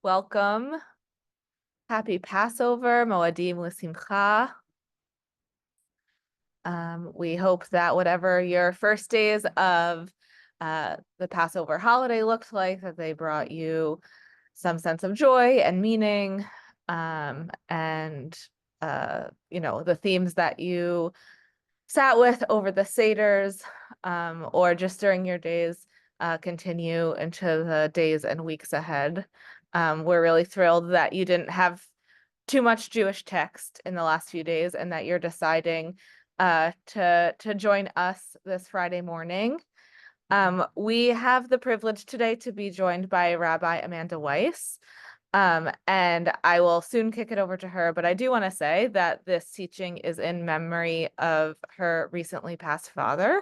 Welcome. Happy Passover, Moadim L'Simcha. We hope that whatever your first days of the Passover holiday looked like, that they brought you some sense of joy and meaning, and the themes that you sat with over the Seders, or just during your days, continue into the days and weeks ahead. We're really thrilled that you didn't have too much Jewish text in the last few days and that you're deciding to join us this Friday morning. We have the privilege today to be joined by Rabbi Amanda Weiss. And I will soon kick it over to her, but I do want to say that this teaching is in memory of her recently passed father.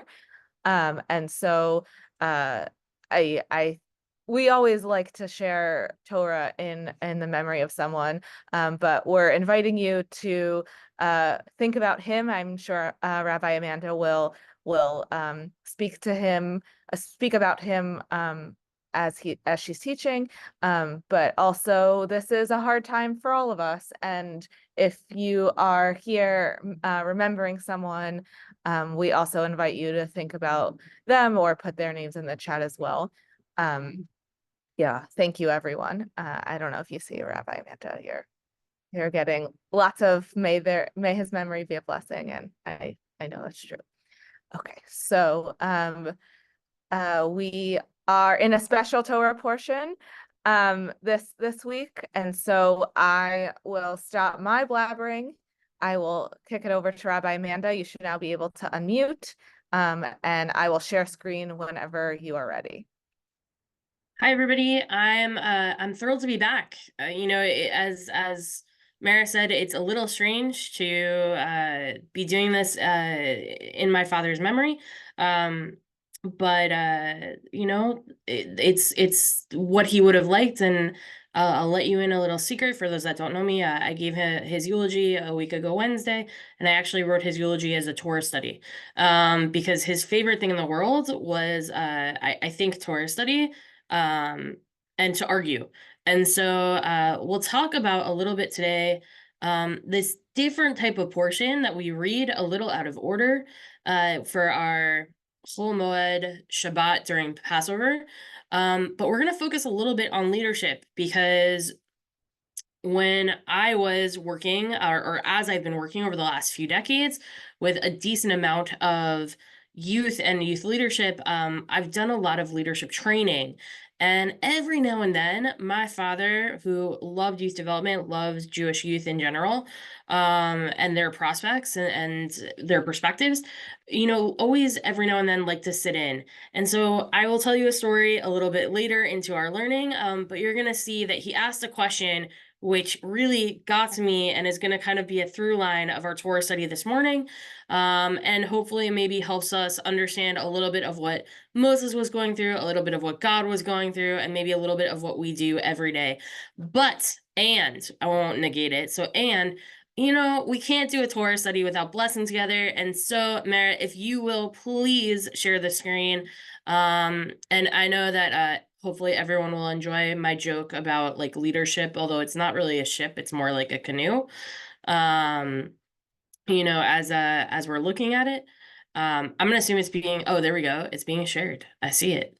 And so I we always like to share Torah in the memory of someone, but we're inviting you to think about him. I'm sure Rabbi Amanda will speak to him, speak about him as she's teaching. But also this is a hard time for all of us. And if you are here remembering someone, we also invite you to think about them or put their names in the chat as well. Yeah, thank you, everyone. I don't know if you see Rabbi Amanda. You're getting lots of may his memory be a blessing, and I know that's true. Okay, so we are in a special Torah portion this week, and so I will stop my blabbering. I will kick it over to Rabbi Amanda. You should now be able to unmute, and I will share screen whenever you are ready. Hi, everybody. I'm thrilled to be back. As Mara said, it's a little strange to be doing this in my father's memory. But it's what he would have liked, and I'll let you in a little secret for those that don't know me. I gave him his eulogy a week ago Wednesday, and I actually wrote his eulogy as a Torah study, because his favorite thing in the world was I think Torah study, and to argue. And so we'll talk about a little bit today, this different type of portion that we read a little out of order for our Chol Moed Shabbat during Passover. But we're going to focus a little bit on leadership, because when I was working, or as I've been working over the last few decades with a decent amount of youth and youth leadership, I've done a lot of leadership training. And every now and then, my father, who loved youth development, loves Jewish youth in general, and their prospects and their perspectives, always every now and then like to sit in. And so I will tell you a story a little bit later into our learning, but you're going to see that he asked a question which really got to me and is going to kind of be a through line of our Torah study this morning. And hopefully maybe helps us understand a little bit of what Moses was going through, a little bit of what God was going through, and maybe a little bit of what we do every day. And I won't negate it. We can't do a Torah study without blessing together. And so, Mara, if you will please share the screen. And I know that hopefully everyone will enjoy my joke about like leadership, although it's not really a ship, it's more like a canoe. As we're looking at it. I'm gonna assume there we go. It's being shared. I see it.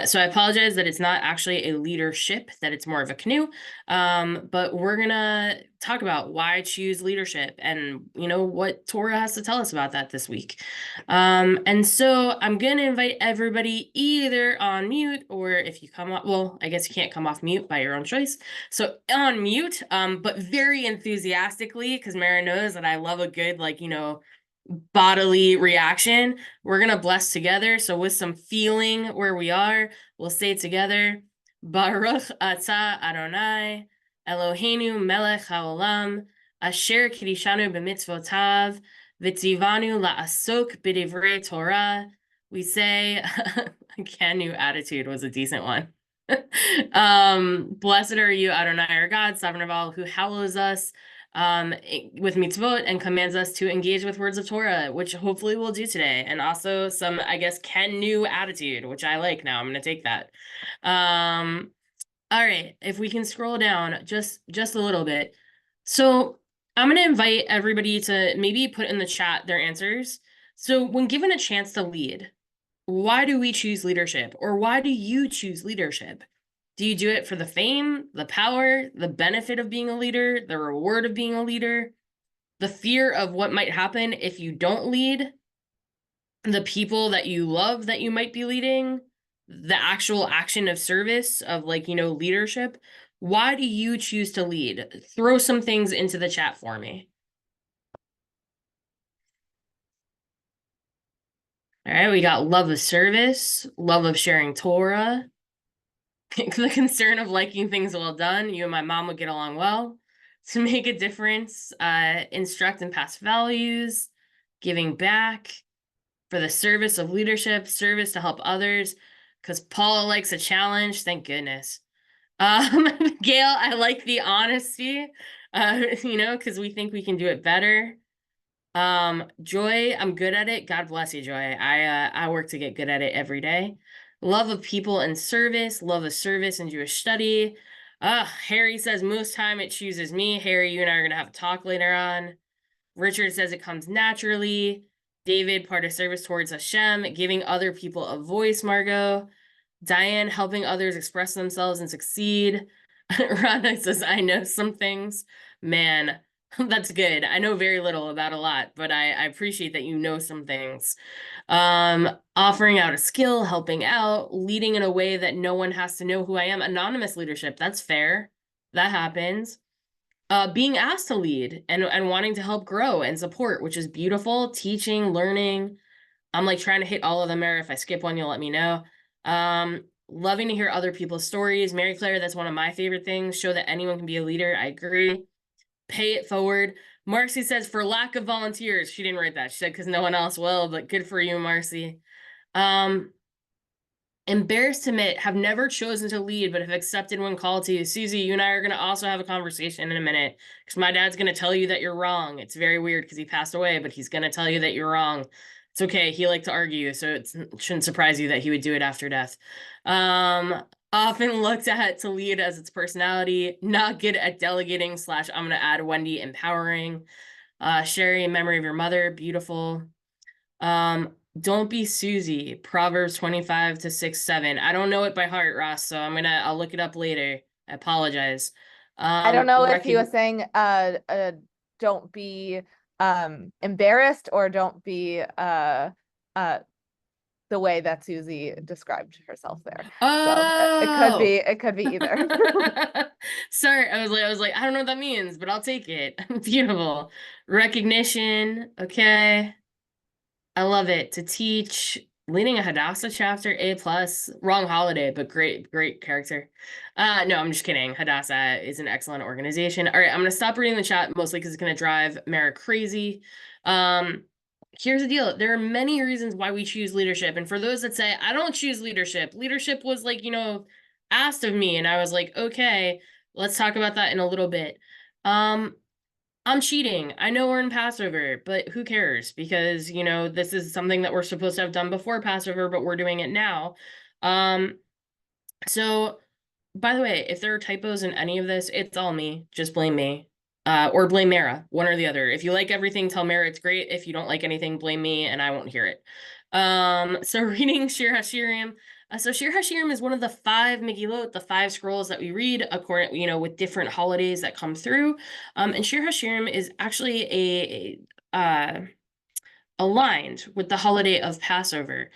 So I apologize that it's not actually a leadership, that it's more of a canoe. But we're gonna talk about why choose leadership and what Torah has to tell us about that this week. And so I'm gonna invite everybody either on mute, or if you come off, well, I guess you can't come off mute by your own choice. So on mute, but very enthusiastically, because Mara knows that I love a good, bodily reaction. We're going to bless together. So with some feeling where we are, we'll say it together. Baruch atah Adonai, Eloheinu melech haolam, asher kidishanu b'mitzvotav, v'tzivanu la'asok b'divrei Torah. We say, Canu attitude was a decent one. Blessed are you, Adonai, our God, sovereign of all, who hallows us with mitzvot and commands us to engage with words of Torah, which hopefully we'll do today. And also some, I guess, can-new attitude, which I like now. I'm going to take that. All right, if we can scroll down just a little bit. So I'm gonna invite everybody to maybe put in the chat their answers. So when given a chance to lead, why do we choose leadership? Or why do you choose leadership? Do you do it for the fame, the power, the benefit of being a leader, the reward of being a leader, the fear of what might happen if you don't lead, the people that you love that you might be leading, the actual action of service of like, leadership? Why do you choose to lead? Throw some things into the chat for me. All right, we got love of service, love of sharing Torah, the concern of liking things well done. You and my mom would get along well. To make a difference, instruct and pass values, giving back, for the service of leadership, service to help others, because Paula likes a challenge. Thank goodness. Gail, I like the honesty, because we think we can do it better. Joy, I'm good at it. God bless you, Joy. I work to get good at it every day. Love of people and service, love of service and Jewish study. Harry says most time it chooses me. Harry, you and I are gonna have a talk later on. Richard says it comes naturally. David, part of service towards Hashem, giving other people a voice, Margot. Diane, helping others express themselves and succeed. Rhonda says, I know some things. Man, that's good. I know very little about a lot, but I appreciate that you know some things. Offering out a skill, helping out, leading in a way that no one has to know who I am. Anonymous leadership, that's fair. That happens. Being asked to lead and wanting to help grow and support, which is beautiful. Teaching, learning. I'm like trying to hit all of them, Mary. If I skip one, you'll let me know. Loving to hear other people's stories. Mary Claire, that's one of my favorite things. Show that anyone can be a leader. I agree. Pay it forward. Marcy says, for lack of volunteers. She didn't write that. She said, because no one else will, but good for you, Marcy. Embarrassed to admit, have never chosen to lead, but have accepted when called to. Susie, you and I are going to also have a conversation in a minute, because my dad's going to tell you that you're wrong. It's very weird because he passed away, but he's going to tell you that you're wrong. It's okay. He liked to argue, so it shouldn't surprise you that he would do it after death. Often looked at to lead as its personality. Not good at delegating / I'm going to add Wendy, empowering. Sherry, in memory of your mother, beautiful. Don't be Susie, Proverbs 25-6-7. I don't know it by heart, Ross, so I'll look it up later. I apologize. I don't know if he was saying don't be embarrassed or don't be the way that Susie described herself there. Oh, so it could be either. Sorry, I was like, I don't know what that means, but I'll take it. Beautiful. Recognition. Okay. I love it. To teach, leading a Hadassah chapter, A+. Wrong holiday, but great character. No, I'm just kidding. Hadassah is an excellent organization. All right, I'm gonna stop reading the chat, mostly because it's gonna drive Mara crazy. Here's the deal. There are many reasons why we choose leadership. And for those that say, I don't choose leadership was like, asked of me. And I was like, okay, let's talk about that in a little bit. I'm cheating. I know we're in Passover, but who cares? Because, this is something that we're supposed to have done before Passover, but we're doing it now. So by the way, if there are typos in any of this, it's all me. Just blame me. Or blame Mara, one or the other. If you like everything, tell Mara it's great. If you don't like anything, blame me and I won't hear it. So reading Shir HaShirim. So Shir HaShirim is one of the 5 Megillot, the 5 scrolls that we read according, with different holidays that come through. And Shir HaShirim is actually aligned with the holiday of Passover.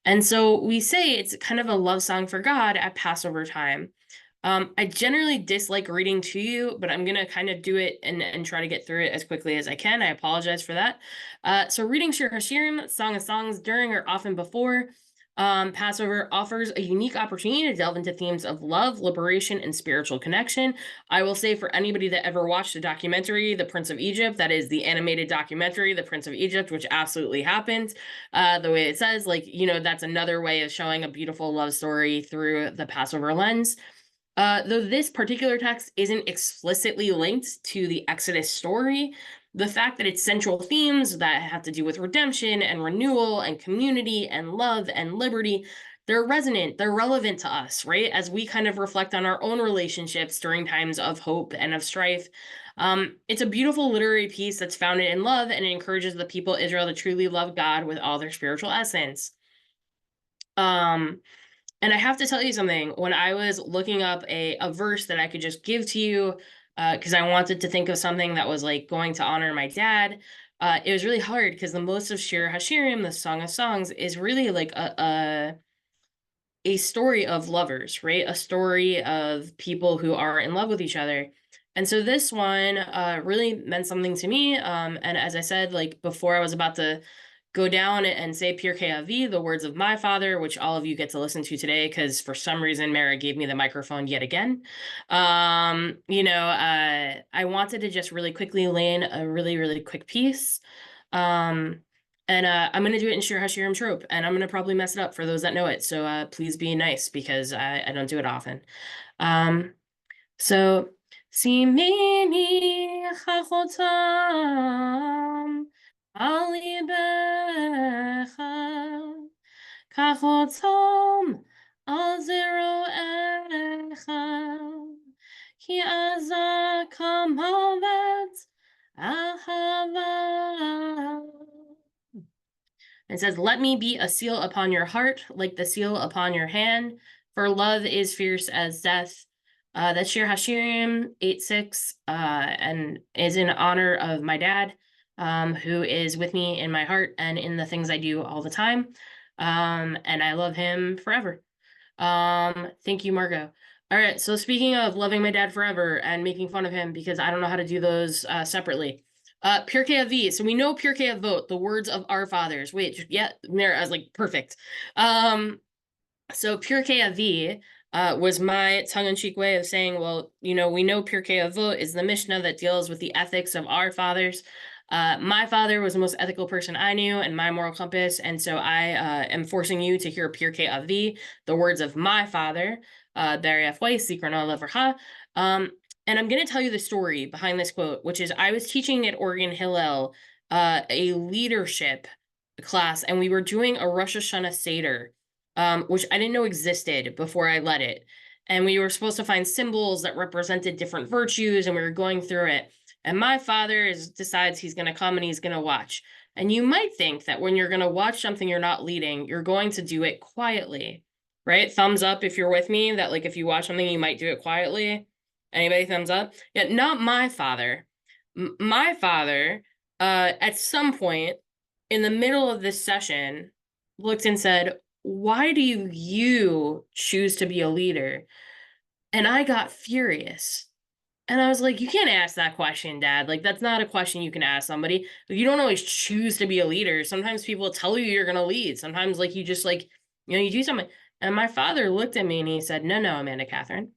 And so we say it's kind of a love song for God at Passover time. I generally dislike reading to you, but I'm going to kind of do it and try to get through it as quickly as I can. I apologize for that. So reading Shir HaShirim, Song of Songs, during or often before Passover offers a unique opportunity to delve into themes of love, liberation, and spiritual connection. I will say for anybody that ever watched the documentary, The Prince of Egypt, that is the animated documentary, The Prince of Egypt, which absolutely happened, the way it says, that's another way of showing a beautiful love story through the Passover lens. Though this particular text isn't explicitly linked to the Exodus story, the fact that its central themes that have to do with redemption and renewal and community and love and liberty they're resonant, they're relevant to us, right? As we kind of reflect on our own relationships during times of hope and of strife. It's a beautiful literary piece that's founded in love, and it encourages the people of Israel to truly love God with all their spiritual essence. And I have to tell you something. When I was looking up a verse that I could just give to you, because I wanted to think of something that was like going to honor my dad, it was really hard because the most of Shir Hashirim, the Song of Songs, is really like a story of lovers, right? A story of people who are in love with each other. And so this one really meant something to me. And as I said, like before, I was about to go down and say Pirkei Avi, the words of my father, which all of you get to listen to today, because for some reason Mara gave me the microphone yet again. I wanted to just really quickly lay in a really, really quick piece. And I'm going to do it in Shir Hashirim trope, and I'm going to probably mess it up for those that know it. So please be nice, because I don't do it often. So, Simini chachotam al libecha, kachotam al zeroecha, ki aza kamavet ahava. It says, let me be a seal upon your heart, like the seal upon your hand, for love is fierce as death. That's Shir Hashirim 8:6, and is in honor of my dad, who is with me in my heart and in the things I do all the time. And I love him forever. Thank you, Margot. All right, so speaking of loving my dad forever and making fun of him because I don't know how to do those separately. Pirkei Avi. So we know Pirkei Avot, the words of our fathers. Wait, yeah, Mira, I was like, perfect. So Pirkei Avi was my tongue-in-cheek way of saying, well, we know Pirkei Avot is the Mishnah that deals with the ethics of our fathers. My father was the most ethical person I knew and my moral compass, and so I am forcing you to hear Pirkei Avi, the words of my father, Barry F. Weiss, Zichrono Levrcha. And I'm going to tell you the story behind this quote, which is I was teaching at Oregon Hillel a leadership class, and we were doing a Rosh Hashanah Seder, which I didn't know existed before I led it. And we were supposed to find symbols that represented different virtues, and we were going through it. And my father decides he's going to come and he's going to watch. And you might think that when you're going to watch something you're not leading, you're going to do it quietly, right? Thumbs up if you're with me, that like if you watch something, you might do it quietly. Anybody thumbs up? Yeah, not my father. My father, at some point in the middle of this session, looked and said, why do you choose to be a leader? And I got furious. And I was like, you can't ask that question, Dad. Like, that's not a question you can ask somebody. You don't always choose to be a leader. Sometimes people tell you you're going to lead. Sometimes, like, you just, like, you do something. And my father looked at me and he said, no, Amanda Catherine.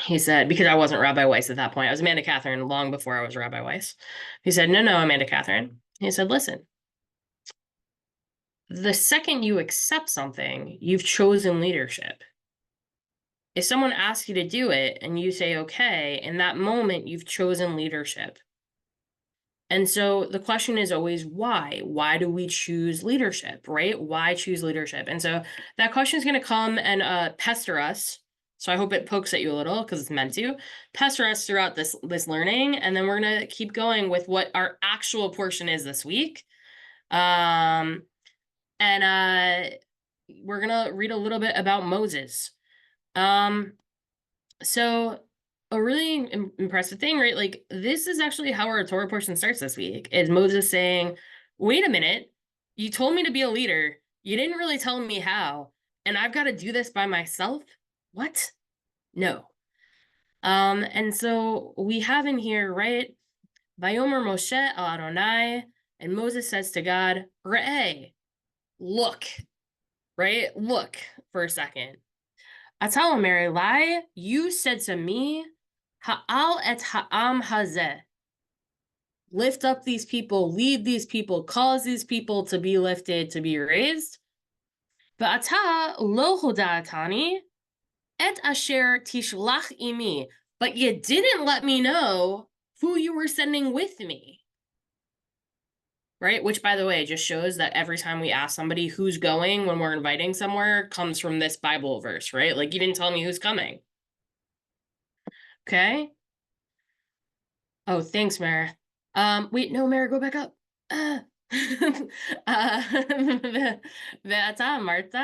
He said, because I wasn't Rabbi Weiss at that point. I was Amanda Catherine long before I was Rabbi Weiss. He said, no, Amanda Catherine. He said, listen, the second you accept something, you've chosen leadership. If someone asks you to do it and you say, okay, in that moment, you've chosen leadership. And so the question is always why? Why do we choose leadership, right? Why choose leadership? And so that question is going to come and pester us. So I hope it pokes at you a little because it's meant to pester us throughout this learning. And then we're going to keep going with what our actual portion is this week. And we're going to read a little bit about Moses. So a really impressive thing, right? Like, this is actually how our Torah portion starts this week, is Moses saying, wait a minute, you told me to be a leader. You didn't really tell me how, and I've got to do this by myself? What? No. And so we have in here, right? Vayomer Moshe al Adonai, and Moses says to God, Re'eh, look, right? Look for a second. Atala Mary Lai, you said to me, Ha'al et ha'am hazeh. Lift up these people, lead these people, cause these people to be lifted, to be raised. V'ata lo hoda'atani et asher tishlach imi. But you didn't let me know who you were sending with me. right? Which, by the way, just shows that every time we ask somebody who's going when we're inviting somewhere comes from this Bible verse, right? Like, you didn't tell me who's coming. Okay. Oh, thanks, Mara. Wait, no, Mara, go back up. Uh, ואתה אמרת,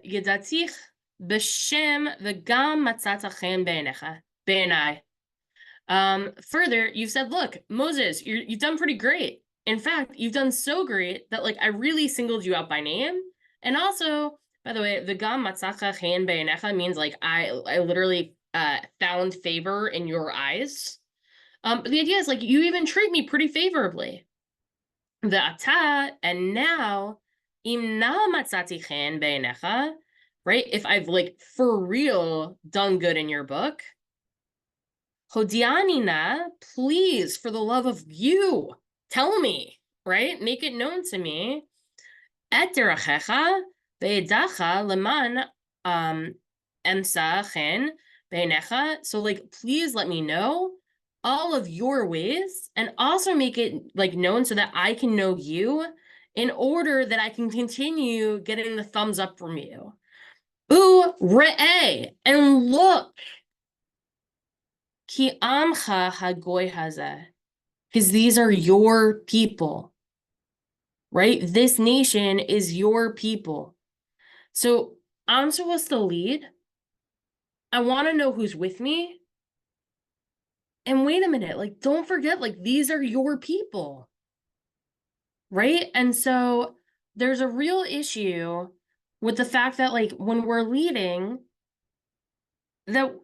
ידעתיך בשם וגם מצאת חן בעיניי. Further, you've said, look, Moses, you've done pretty great. In fact, you've done so great that like I really singled you out by name. And also, by the way, the gam matzacha chen be'enecha means like I literally found favor in your eyes. But the idea is like you even treat me pretty favorably. The ata, and now im na matzati chen be'enecha, right? If I've like for real done good in your book, Hodianina, please, for the love of you, tell me, right? Make it known to me. Et derachecha ve'edacha leman emsa chen be'necha. So, like, please let me know all of your ways, and also make it like known so that I can know you, in order that I can continue getting the thumbs up from you. Ooh, re'eh, and look. Ki amcha hagoy hazeh, because these are your people, right? This nation is your people. So I'm supposed to lead. I want to know who's with me. And wait a minute, like, don't forget, like, these are your people, right? And so there's a real issue with the fact that, like, when we're leading, that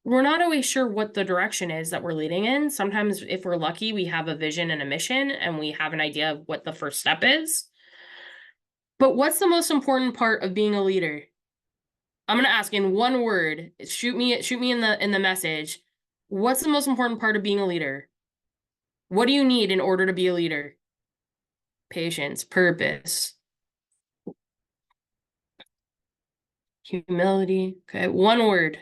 we're not always sure what the direction is that we're leading in. Sometimes, if we're lucky, we have a vision and a mission, and we have an idea of what the first step is. But what's the most important part of being a leader? I'm gonna ask in one word. Shoot me in the message. What's the most important part of being a leader? What do you need in order to be a leader? Patience, purpose, humility. Okay, one word.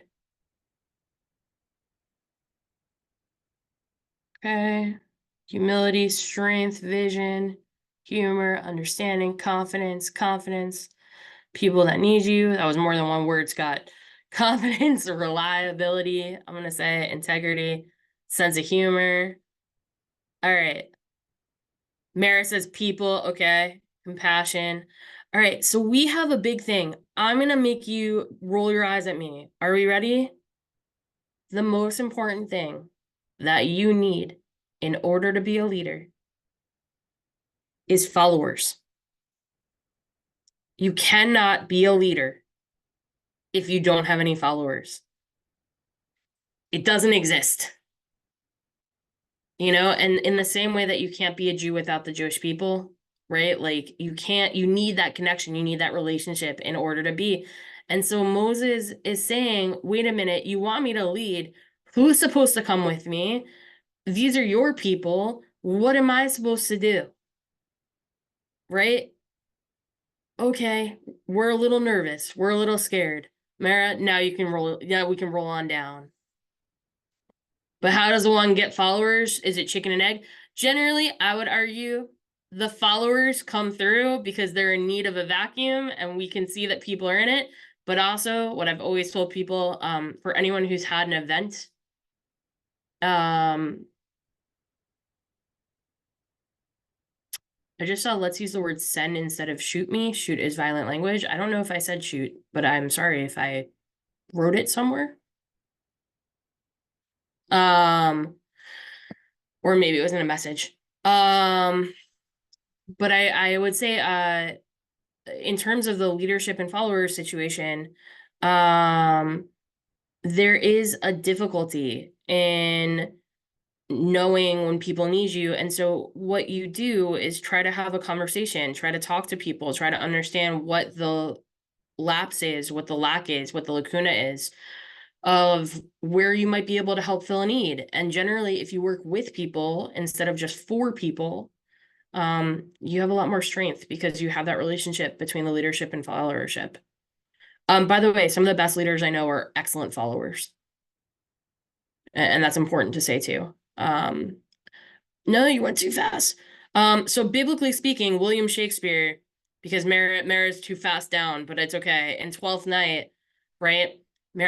Okay. Humility, strength, vision, humor, understanding, confidence, people that need you. That was more than one word, Scott. Confidence, reliability, I'm going to say integrity, sense of humor. All right. Mara says people, okay. Compassion. All right, so we have a big thing. I'm going to make you roll your eyes at me. Are we ready? The most important thing that you need in order to be a leader is followers. You cannot be a leader if you don't have any followers. It doesn't exist. And in the same way that you can't be a Jew without the Jewish people, right? Like you need that connection, you need that relationship in order to be. And so Moses is saying, wait a minute, you want me to lead? Who's supposed to come with me? These are your people. What am I supposed to do? Right? Okay, we're a little nervous. We're a little scared. Mara, now you can roll. Yeah, we can roll on down. But how does one get followers? Is it chicken and egg? Generally, I would argue the followers come through because they're in need of a vacuum and we can see that people are in it. But also, what I've always told people, for anyone who's had an event, I just saw let's use the word send instead of shoot me. Shoot is violent language. I don't know if I said shoot, but I'm sorry if I wrote it somewhere. Or maybe it was in a message. But I would say in terms of the leadership and followers situation, there is a difficulty in knowing when people need you. And so what you do is try to have a conversation, try to talk to people, try to understand what the lapse is, what the lack is, what the lacuna is of where you might be able to help fill a need. And generally, if you work with people instead of just for people, you have a lot more strength because you have that relationship between the leadership and followership. By the way, some of the best leaders I know are excellent followers. And that's important to say too. No, you went too fast. So biblically speaking, William Shakespeare, because Mara's too fast down, but it's okay. In Twelfth Night, right?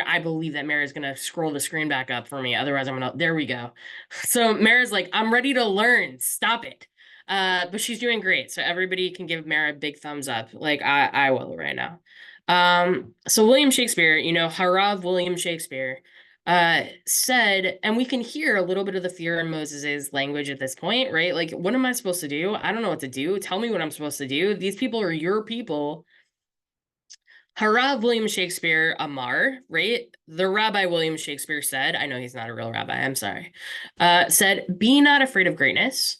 I believe that Mara's gonna scroll the screen back up for me. Otherwise, I'm gonna. There we go. So Mara's like, I'm ready to learn. Stop it. But she's doing great. So everybody can give Mara a big thumbs up. Like I will right now. So William Shakespeare, Harav William Shakespeare said, and we can hear a little bit of the fear in Moses's language at this point, right? Like, what am I supposed to do? I don't know what to do. Tell me what I'm supposed to do. These people are your people. Harav William Shakespeare Amar, right? The Rabbi William Shakespeare said, I know he's not a real rabbi, I'm sorry, said, be not afraid of greatness.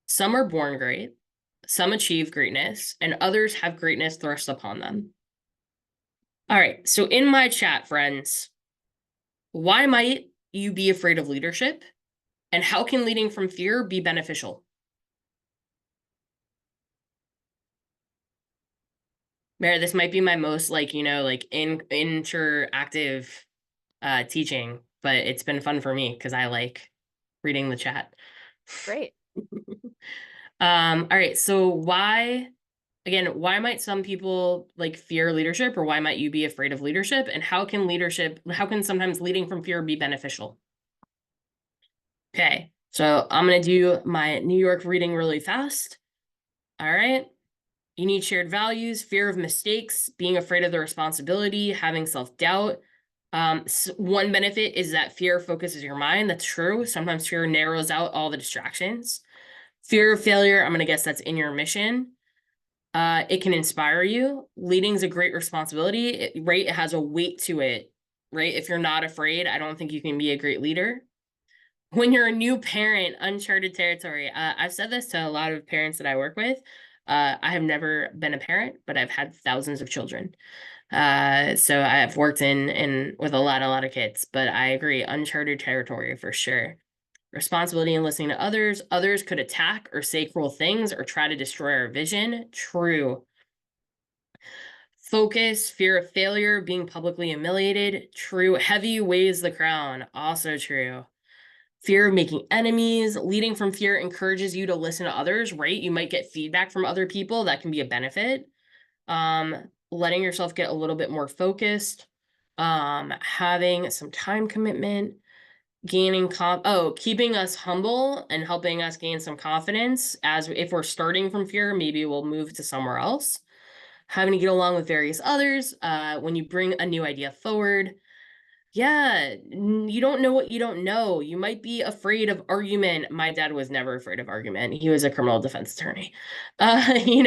Some are born great, some achieve greatness, and others have greatness thrust upon them. All right, so in my chat, friends, why might you be afraid of leadership? And how can leading from fear be beneficial? Mary, this might be my most interactive teaching, but it's been fun for me because I like reading the chat. Great. All right, so why might some people fear leadership, or why might you be afraid of leadership? And how can sometimes leading from fear be beneficial? Okay, so I'm gonna do my New York reading really fast. All right. You need shared values, fear of mistakes, being afraid of the responsibility, having self-doubt. One benefit is that fear focuses your mind. That's true. Sometimes fear narrows out all the distractions. Fear of failure, I'm going to guess that's in your mission. It can inspire you. Leading is a great responsibility, right? It has a weight to it, right? If you're not afraid, I don't think you can be a great leader. When you're a new parent, uncharted territory. I've said this to a lot of parents that I work with. I have never been a parent, but I've had thousands of children. So I've worked in with a lot of kids, but I agree, uncharted territory for sure. Responsibility and listening to others. Others could attack or say cruel things or try to destroy our vision. True. Focus, fear of failure, being publicly humiliated. True. Heavy weighs the crown. Also true. Fear of making enemies. Leading from fear encourages you to listen to others, right? You might get feedback from other people. That can be a benefit. Letting yourself get a little bit more focused. Having some time commitment. Keeping us humble and helping us gain some confidence. As if we're starting from fear, maybe we'll move to somewhere else. Having to get along with various others. When you bring a new idea forward. Yeah, you don't know what you don't know. You might be afraid of argument. My dad was never afraid of argument. He was a criminal defense attorney. You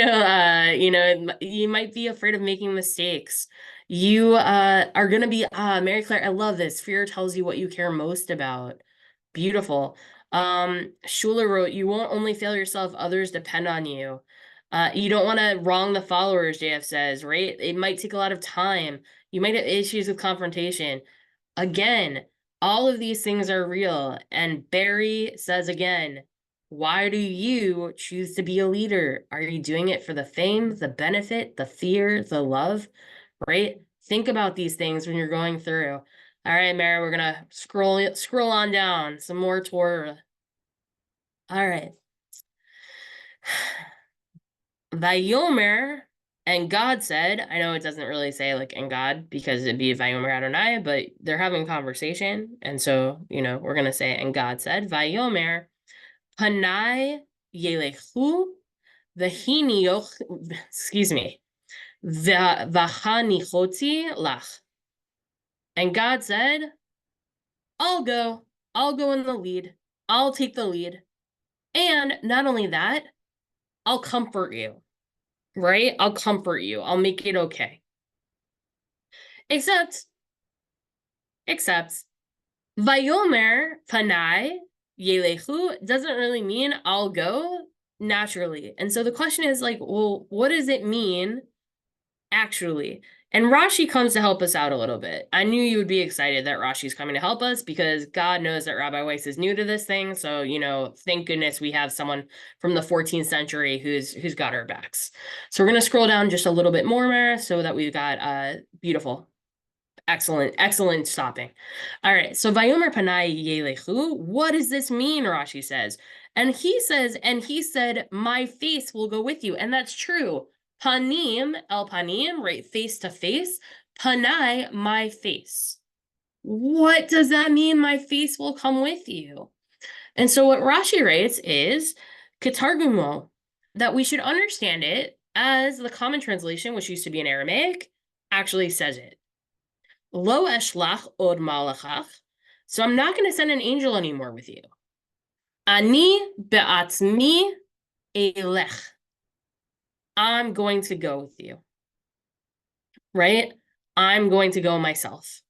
might be afraid of making mistakes. You are gonna be Mary Claire, I love this. Fear tells you what you care most about. Beautiful. Schuler wrote, you won't only fail yourself, others depend on you. You don't want to wrong the followers, JF says, right? It might take a lot of time. You might have issues with confrontation. Again, all of these things are real. And Barry says again, why do you choose to be a leader? Are you doing it for the fame, the benefit, the fear, the love, right? Think about these things when you're going through. All right, Mara, we're going to scroll on down. Some more Torah. All right. Vayomer, and God said, I know it doesn't really say and God, because it'd be Vayomer Adonai, but they're having conversation. And so, we're going to say, and God said, Vayomer, Panai Yelechu, excuse me, Vahanichoti Lach. And God said, I'll go in the lead. I'll take the lead. And not only that, I'll comfort you. Right? I'll comfort you. I'll make it okay. Except, Vayomer Panai Yelechu doesn't really mean I'll go naturally. And so the question is well, what does it mean actually? And Rashi comes to help us out a little bit. I knew you would be excited that Rashi's coming to help us because God knows that Rabbi Weiss is new to this thing. So, thank goodness we have someone from the 14th century who's got our backs. So we're going to scroll down just a little bit more, Mara, so that we've got beautiful. Excellent stopping. All right, so Vayomer Panai Yelechu, what does this mean? Rashi says. And he said, my face will go with you. And that's true. Panim, el panim, right? Face to face. Panai, my face. What does that mean? My face will come with you. And so what Rashi writes is Katargumo, that we should understand it as the common translation, which used to be in Aramaic, actually says it. Lo eshlach od malachach. So I'm not going to send an angel anymore with you. Ani be'atzmi elech. I'm going to go with you. Right? I'm going to go myself.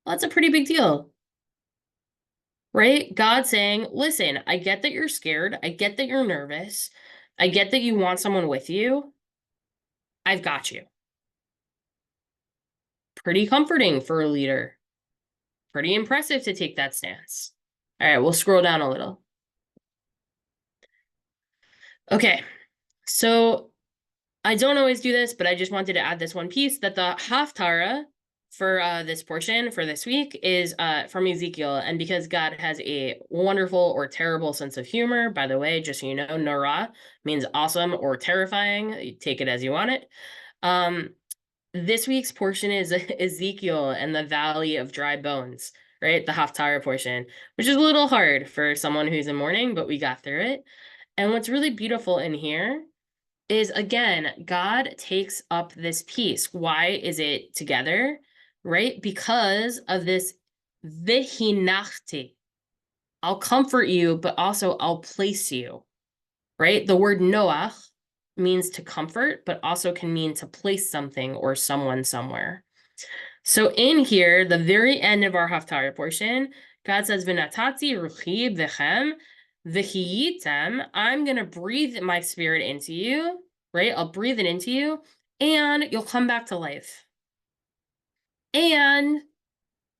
Well, that's a pretty big deal. Right? God saying, listen, I get that you're scared. I get that you're nervous. I get that you want someone with you. I've got you. Pretty comforting for a leader. Pretty impressive to take that stance. All right, we'll scroll down a little. Okay, so I don't always do this, but I just wanted to add this one piece that the Haftarah for this portion for this week is from Ezekiel. And because God has a wonderful or terrible sense of humor, by the way, just so you know, Norah means awesome or terrifying. You take it as you want it. This week's portion is Ezekiel and the Valley of Dry Bones, right? The Haftarah portion, which is a little hard for someone who's in mourning, but we got through it. And what's really beautiful in here is, again, God takes up this piece. Why is it together, right? Because of this vihinachti. I'll comfort you, but also I'll place you, right? The word noach means to comfort, but also can mean to place something or someone somewhere. So in here, the very end of our Haftarah portion, God says, "V'natati ruchi v'chem v'hiyitem." I'm going to breathe my spirit into you, right? I'll breathe it into you, and you'll come back to life. And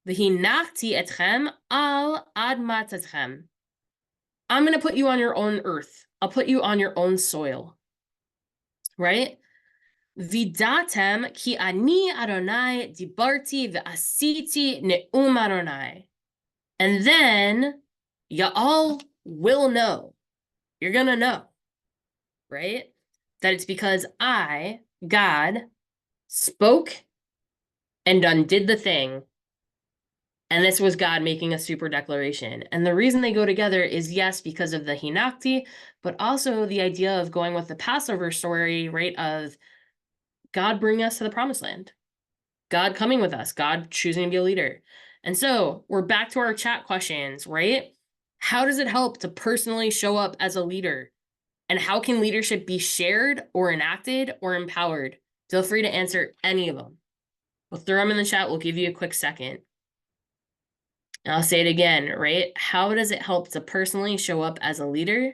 v'hinachti etchem al admat etchem. I'm going to put you on your own earth. I'll put you on your own soil. Right? Vidatem ki ani Adonai dibarti ve'asiti ne'um Adonai. And then y'all will know. You're gonna know, right? That it's because I, God, spoke and undid the thing. And this was God making a super declaration. And the reason they go together is, yes, because of the Hinakti, but also the idea of going with the Passover story, right? Of God bringing us to the promised land, God coming with us, God choosing to be a leader. And so we're back to our chat questions, right? How does it help to personally show up as a leader? And how can leadership be shared or enacted or empowered? Feel free to answer any of them. We'll throw them in the chat. We'll give you a quick second. And I'll say it again, right? How does it help to personally show up as a leader?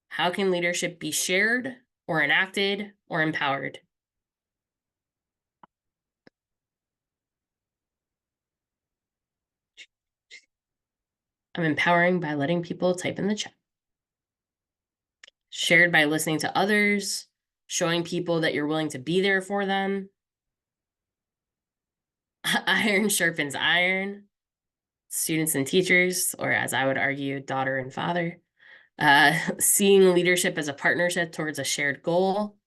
How can leadership be shared or enacted or empowered? I'm empowering by letting people type in the chat. Shared by listening to others, showing people that you're willing to be there for them. Iron sharpens iron. Students and teachers, or as I would argue, daughter and father. Seeing leadership as a partnership towards a shared goal.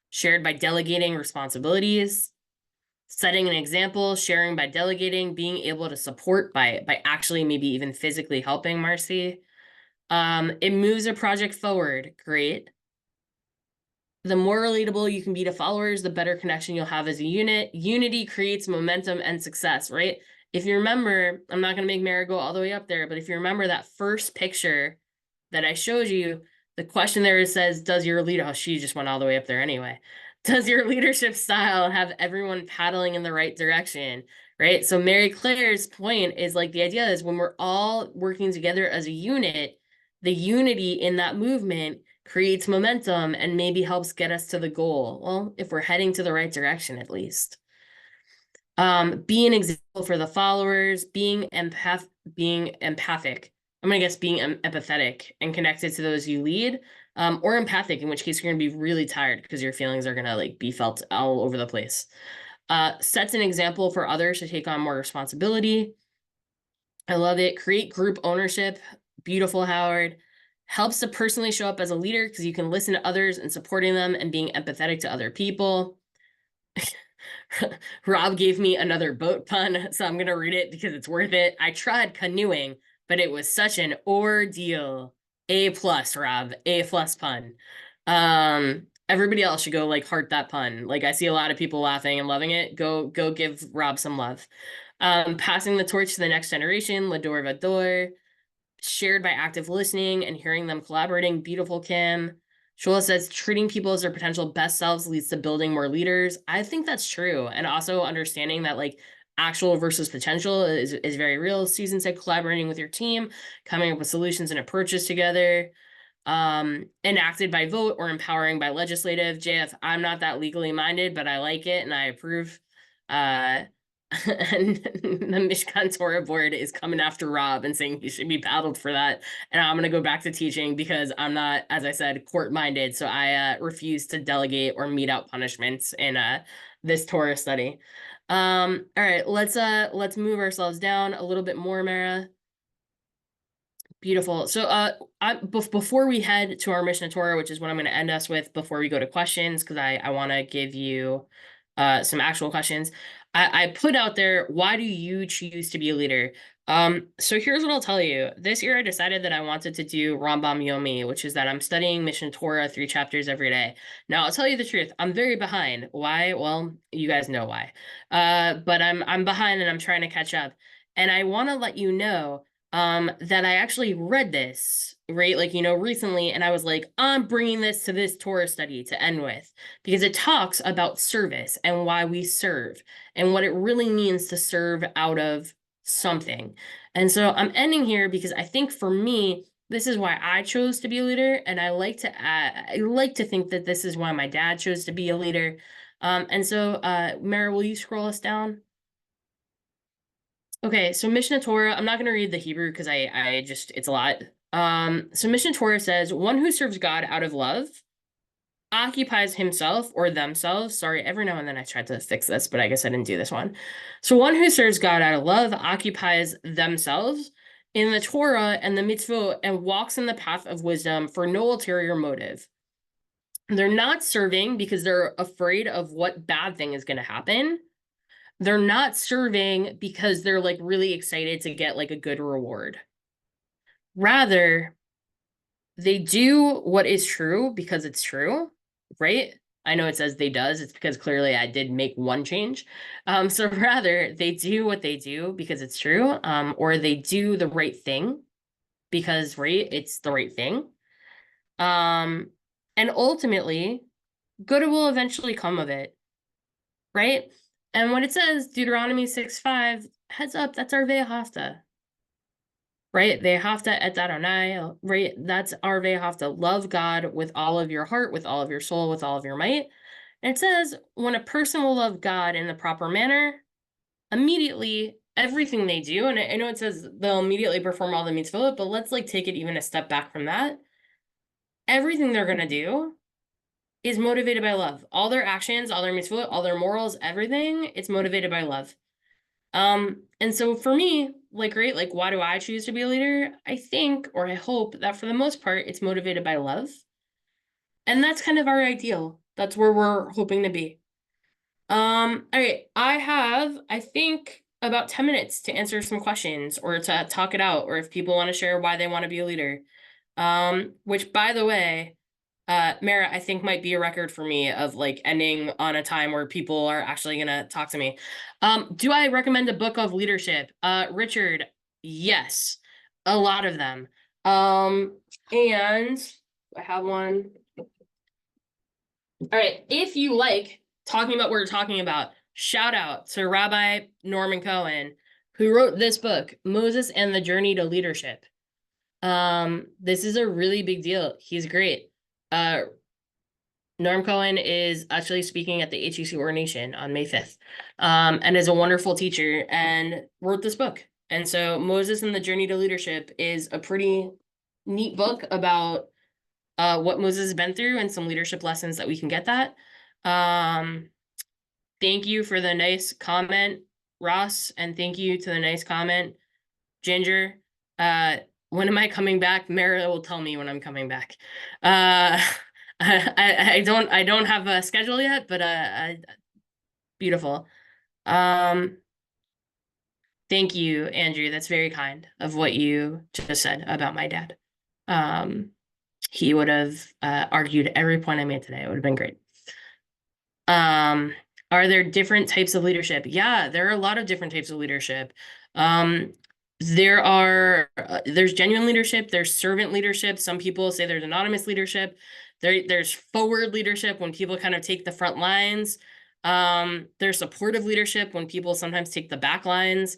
Shared by delegating responsibilities. Setting an example, sharing by delegating, being able to support by actually maybe even physically helping Marcy. It moves a project forward. Great. The more relatable you can be to followers, the better connection you'll have as a unit. Unity creates momentum and success, right? If you remember, I'm not going to make Mara go all the way up there, but if you remember that first picture that I showed you, the question there says, does your leader, oh, she just went all the way up there anyway. Does your leadership style have everyone paddling in the right direction, right? So Mary Claire's point is like, the idea is when we're all working together as a unit, the unity in that movement creates momentum and maybe helps get us to the goal. Well, if we're heading to the right direction, at least. Be an example for the followers, being empathic. I'm gonna guess being empathetic and connected to those you lead, or empathic, in which case you're gonna be really tired because your feelings are gonna like be felt all over the place. Sets an example for others to take on more responsibility. I love it. Create group ownership. Beautiful, Howard. Helps to personally show up as a leader because you can listen to others and supporting them and being empathetic to other people. Rob gave me another boat pun, so I'm going to read it because it's worth it. I tried canoeing, but it was such an ordeal. A plus, Rob. A plus pun. Everybody else should go like heart that pun. Like I see a lot of people laughing and loving it. Go give Rob some love. Passing the torch to the next generation, Lador Vador. Shared by active listening and hearing them collaborating. Beautiful, Kim. Shula says treating people as their potential best selves leads to building more leaders. I think that's true. And also understanding that like actual versus potential is very real. Susan said collaborating with your team, coming up with solutions and approaches together. Enacted by vote or empowering by legislative. JF, I'm not that legally minded, but I like it and I approve. And the Mishkan Torah board is coming after Rob and saying he should be paddled for that. And I'm going to go back to teaching because I'm not, as I said, court-minded. So I refuse to delegate or mete out punishments in this Torah study. All right, let's move ourselves down a little bit more, Mara. Beautiful. So before we head to our Mishnah Torah, which is what I'm going to end us with before we go to questions, because I want to give you some actual questions. I put out there, why do you choose to be a leader? So here's what I'll tell you. This year I decided that I wanted to do Rambam Yomi, which is that I'm studying Mishnah Torah 3 chapters every day. Now I'll tell you the truth, I'm very behind. Why? Well, you guys know why. But I'm behind and I'm trying to catch up. And I want to let you know that I actually read this, right? Like, recently, and I was like, I'm bringing this to this Torah study to end with, because it talks about service and why we serve and what it really means to serve out of something. And so I'm ending here because I think for me, this is why I chose to be a leader. And I like to think that this is why my dad chose to be a leader. And so, Mara, will you scroll us down? Okay, so Mishnah Torah, I'm not going to read the Hebrew because I just, it's a lot. So Mishnah Torah says, one who serves God out of love occupies himself or themselves. Sorry, every now and then I tried to fix this, but I guess I didn't do this one. So one who serves God out of love occupies themselves in the Torah and the mitzvot and walks in the path of wisdom for no ulterior motive. They're not serving because they're afraid of what bad thing is going to happen. They're not serving because they're like really excited to get like a good reward. Rather, they do what is true because it's true, right? I know it says they does. It's because clearly I did make one change. So rather, they do what they do because it's true, or they do the right thing because, right, it's the right thing. And ultimately, good will eventually come of it, right? And when it says Deuteronomy 6:5, heads up, that's our Ve'ahavta, right? Ve'ahavta et Adonai, right? That's our Ve'ahavta. Love God with all of your heart, with all of your soul, with all of your might. And it says when a person will love God in the proper manner, immediately everything they do, and I know it says they'll immediately perform all the mitzvot, but let's like take it even a step back from that. Everything they're going to do is motivated by love. All their actions, all their mitzvot, all their morals, everything, it's motivated by love. And so for me, like, right, like, why do I choose to be a leader? I think, or I hope that for the most part, it's motivated by love. And that's kind of our ideal. That's where we're hoping to be. All right, I have, I think, about 10 minutes to answer some questions or to talk it out, or if people want to share why they want to be a leader. Which, by the way, Mara, I think might be a record for me of like ending on a time where people are actually gonna talk to me. Do I recommend a book of leadership? Richard, yes, a lot of them. And I have one. All right, if you like talking about what we're talking about, shout out to Rabbi Norman Cohen, who wrote this book, Moses and the Journey to Leadership. This is a really big deal. He's great. Norm Cohen is actually speaking at the HEC ordination on May 5th, and is a wonderful teacher and wrote this book. And so Moses and the Journey to Leadership is a pretty neat book about what Moses has been through and some leadership lessons that we can get that. thank you for the nice comment, Ross, and thank you to the nice comment, Ginger. When am I coming back? Mara will tell me when I'm coming back. I don't have a schedule yet, but beautiful. Thank you, Andrew. That's very kind of what you just said about my dad. He would have argued every point I made today. It would have been great. Are there different types of leadership? Yeah, there are a lot of different types of leadership. There's genuine leadership, there's servant leadership. Some people say there's anonymous leadership. There's forward leadership when people kind of take the front lines. There's supportive leadership when people sometimes take the back lines.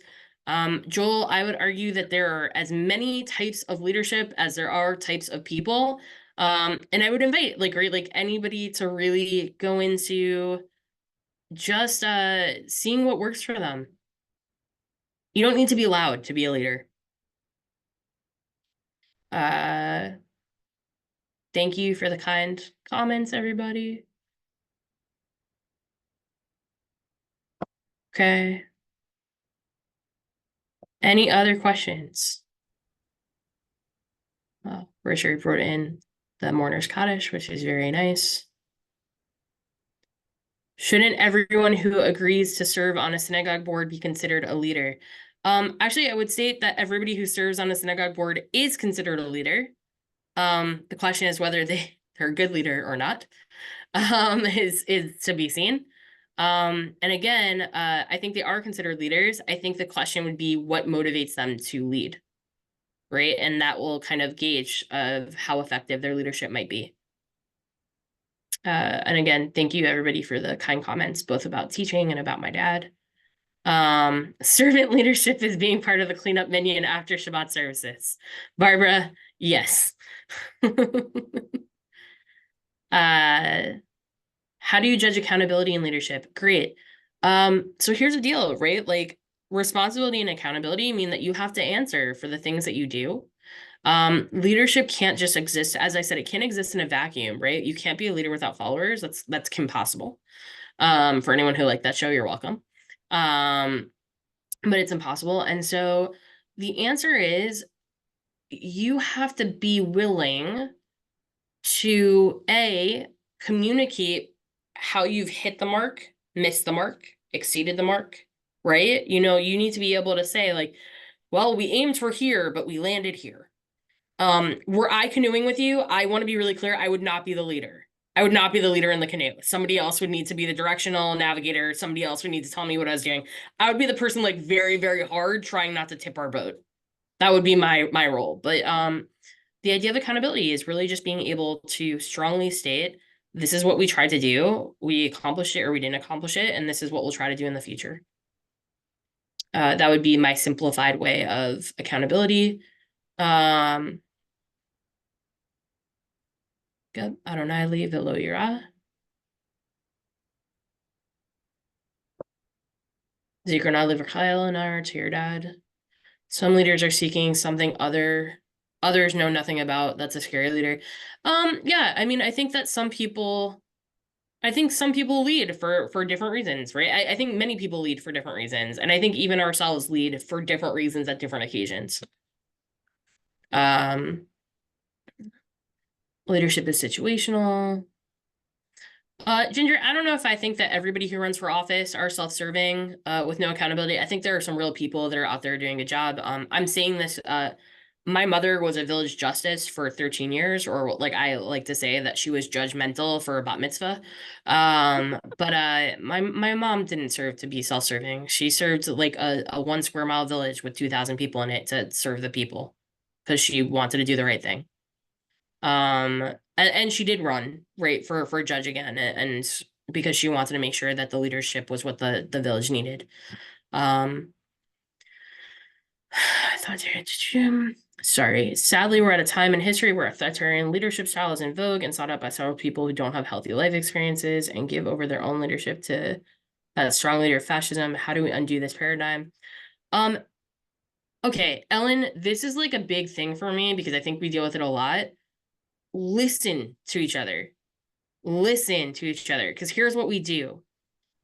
Joel, I would argue that there are as many types of leadership as there are types of people. And I would invite like anybody to really go into just seeing what works for them. You don't need to be loud to be a leader. Thank you for the kind comments, everybody. Okay. Any other questions? Richard brought in the mourner's Kaddish, which is very nice. Shouldn't everyone who agrees to serve on a synagogue board be considered a leader? Actually, I would state that everybody who serves on a synagogue board is considered a leader. The question is whether they're a good leader or not, is to be seen. And again, I think they are considered leaders. I think the question would be what motivates them to lead, right? And that will kind of gauge of how effective their leadership might be. And again, thank you everybody for the kind comments, both about teaching and about my dad. Servant leadership is being part of the cleanup minion after Shabbat services. Barbara, yes. How do you judge accountability and leadership? Great. So here's the deal, right? Like responsibility and accountability mean that you have to answer for the things that you do. Leadership can't just exist. As I said, it can't exist in a vacuum, right? You can't be a leader without followers. That's impossible. For anyone who liked that show, you're welcome. But it's impossible. And so the answer is you have to be willing to communicate how you've hit the mark, missed the mark, exceeded the mark, right? You know, you need to be able to say like, well, we aimed for here, but we landed here. Were I canoeing with you, I want to be really clear, I would not be the leader. I would not be the leader in the canoe. Somebody else would need to be the directional navigator. Somebody else would need to tell me what I was doing. I would be the person like very, very hard trying not to tip our boat. That would be my role. But the idea of accountability is really just being able to strongly state, this is what we tried to do. We accomplished it or we didn't accomplish it. And this is what we'll try to do in the future. That would be my simplified way of accountability. Good. Adonai velo yirah. Zikrona livrachayel anar to your dad. Some leaders are seeking something others know nothing about. That's a scary leader. Yeah, I mean, I think some people lead for different reasons, right? I think many people lead for different reasons. And I think even ourselves lead for different reasons at different occasions. Leadership is situational. Ginger, I don't know if I think that everybody who runs for office are self-serving with no accountability. I think there are some real people that are out there doing a job. I'm saying this, my mother was a village justice for 13 years, or like I like to say that she was judgmental for a bat mitzvah. But my mom didn't serve to be self-serving. She served like a 1 square mile village with 2,000 people in it to serve the people because she wanted to do the right thing. And she did run right for a judge again, and because she wanted to make sure that the leadership was what the village needed. I thought, sorry. Sadly, we're at a time in history where authoritarian leadership style is in vogue and sought out by several people who don't have healthy life experiences and give over their own leadership to a strong leader of fascism. How do we undo this paradigm? Okay, Ellen, this is like a big thing for me because I think we deal with it a lot. Listen to each other. Listen to each other. Because here's what we do.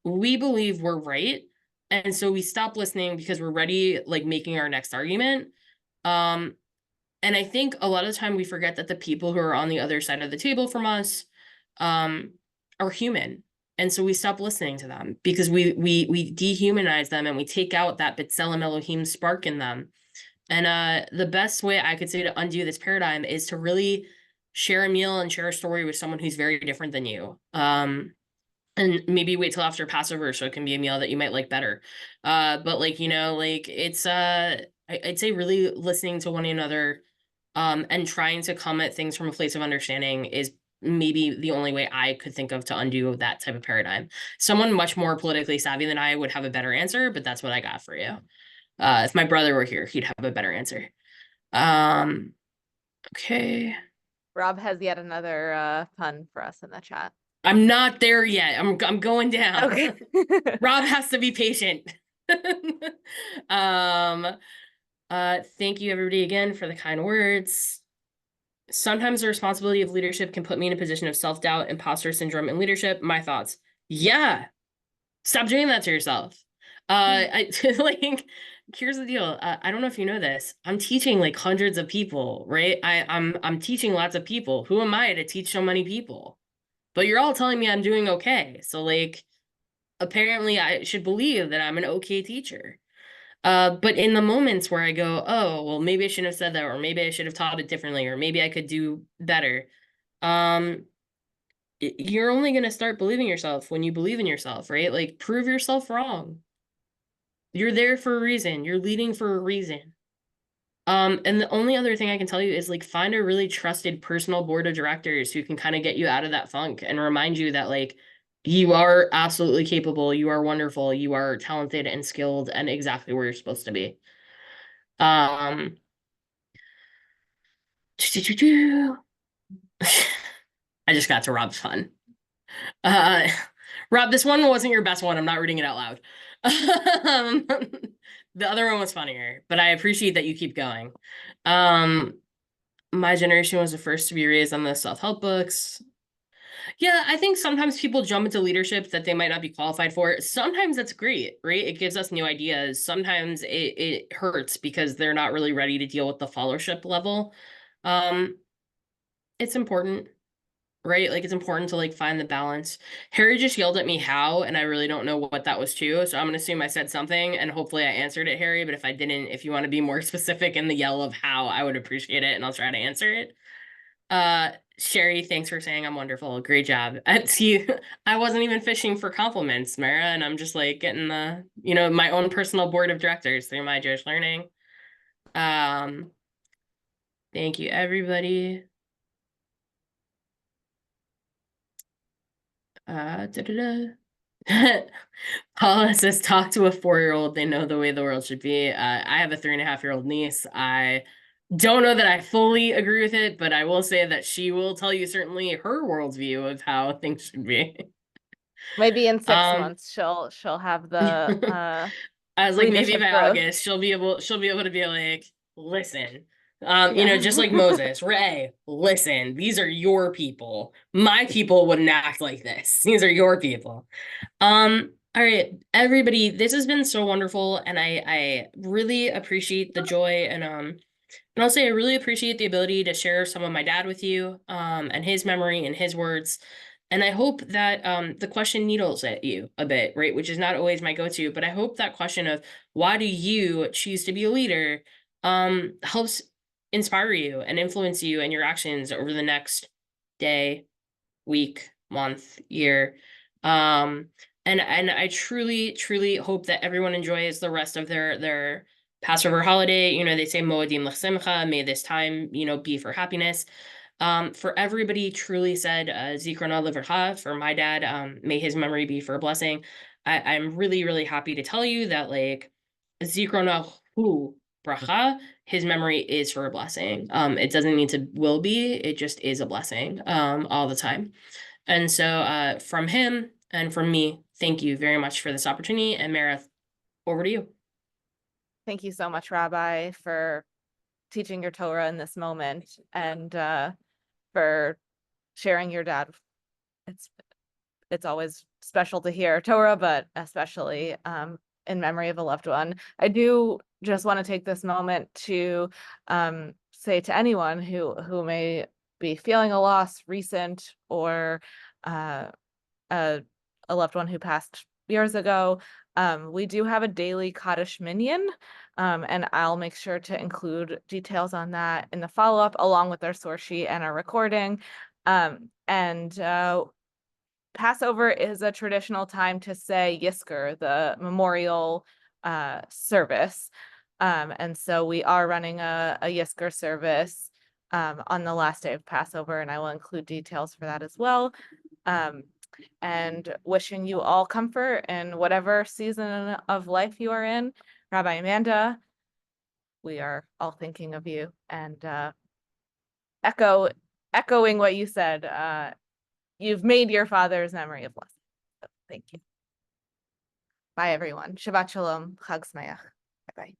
we believe we're right. And so we stop listening because we're ready, like making our next argument. Um, and I think a lot of the time we forget that the people who are on the other side of the table from us, um, are human. And so we stop listening to them because we dehumanize them and we take out that B'Tselem Elohim spark in them. And the best way I could say to undo this paradigm is to really share a meal and share a story with someone who's very different than you. And maybe wait till after Passover so it can be a meal that you might like better. But like, you know, like it's I'd say really listening to one another, and trying to come at things from a place of understanding is maybe the only way I could think of to undo that type of paradigm. Someone much more politically savvy than I would have a better answer, but that's what I got for you. If my brother were here, he'd have a better answer. Um, okay. Rob has yet another pun for us in the chat. I'm not there yet. I'm going down. Okay. Rob has to be patient. um, thank you everybody again for the kind words. Sometimes the responsibility of leadership can put me in a position of self-doubt, imposter syndrome, and leadership. My thoughts. Yeah. Stop doing that to yourself. I like here's the deal. I don't know if you know this. I'm teaching like hundreds of people, right? I'm teaching lots of people. Who am I to teach so many people? But you're all telling me I'm doing okay. So like apparently I should believe that I'm an okay teacher. But in the moments where I go, oh, well, maybe I shouldn't have said that, or maybe I should have taught it differently, or maybe I could do better. Um, you're only gonna start believing yourself when you believe in yourself, right? Like prove yourself wrong. You're there for a reason. You're leading for a reason. And the only other thing I can tell you is like find a really trusted personal board of directors who can kind of get you out of that funk and remind you that like you are absolutely capable, you are wonderful, you are talented and skilled and exactly where you're supposed to be. Um I just got to Rob's fun. Uh Rob, this one wasn't your best one. I'm not reading it out loud. Um, the other one was funnier, but I appreciate that you keep going. Um my generation was the first to be raised on the self-help books. Yeah, I think sometimes people jump into leadership that they might not be qualified for. Sometimes that's great, right? It gives us new ideas. Sometimes it hurts because they're not really ready to deal with the followership level. Um, it's important, right? Like it's important to like find the balance. Harry just yelled at me how, and I really don't know what that was to. So I'm gonna assume I said something and hopefully I answered it, Harry. But if I didn't, if you want to be more specific in the yell of how, I would appreciate it and I'll try to answer it. Sherry, thanks for saying I'm wonderful. Great job. It's you. I wasn't even fishing for compliments, Mara, and I'm just like getting the, you know, my own personal board of directors through my Jewish learning. Um, thank you, everybody. Da-da-da. Paula says, talk to a 4-year-old. They know the way the world should be. I have a 3.5-year-old niece. I don't know that I fully agree with it, but I will say that she will tell you certainly her worldview of how things should be. Maybe in 6 Um, months she'll have the I was like, maybe leadership by growth. August she'll be able to be like, listen, you know, Yeah. just like Moses, Ray, listen, these are your people. My people wouldn't act like this. These are your people. All right, everybody, this has been so wonderful, and I really appreciate the joy and I'll say I really appreciate the ability to share some of my dad with you, and his memory and his words. And I hope that the question needles at you a bit, right? Which is not always my go-to, but I hope that question of why do you choose to be a leader helps inspire you and influence you and your actions over the next day, week, month, year. Um, and I truly, truly hope that everyone enjoys the rest of their Passover holiday. You know, they say Moedim l'simcha, may this time, you know, be for happiness. For everybody truly said Zikrona Liverha, for my dad, may his memory be for a blessing. I'm really, really happy to tell you that like Zikrona Hu bracha, his memory is for a blessing. It doesn't need to will be, it just is a blessing all the time. And so from him and from me, thank you very much for this opportunity. And Meredith, over to you. Thank you so much, Rabbi, for teaching your Torah in this moment and for sharing your dad. It's it's always special to hear Torah, but especially in memory of a loved one. I do just want to take this moment to say to anyone who may be feeling a loss, recent or a loved one who passed years ago. We do have a daily Kaddish minyan, and I'll make sure to include details on that in the follow-up, along with our source sheet and our recording. And Passover is a traditional time to say Yisker, the memorial service. And so we are running a Yisker service on the last day of Passover, and I will include details for that as well. And wishing you all comfort in whatever season of life you are in. Rabbi Amanda, we are all thinking of you, and echoing what you said. You've made your father's memory a blessing. So thank you. Bye, everyone. Shabbat shalom. Chag sameach. Bye-bye.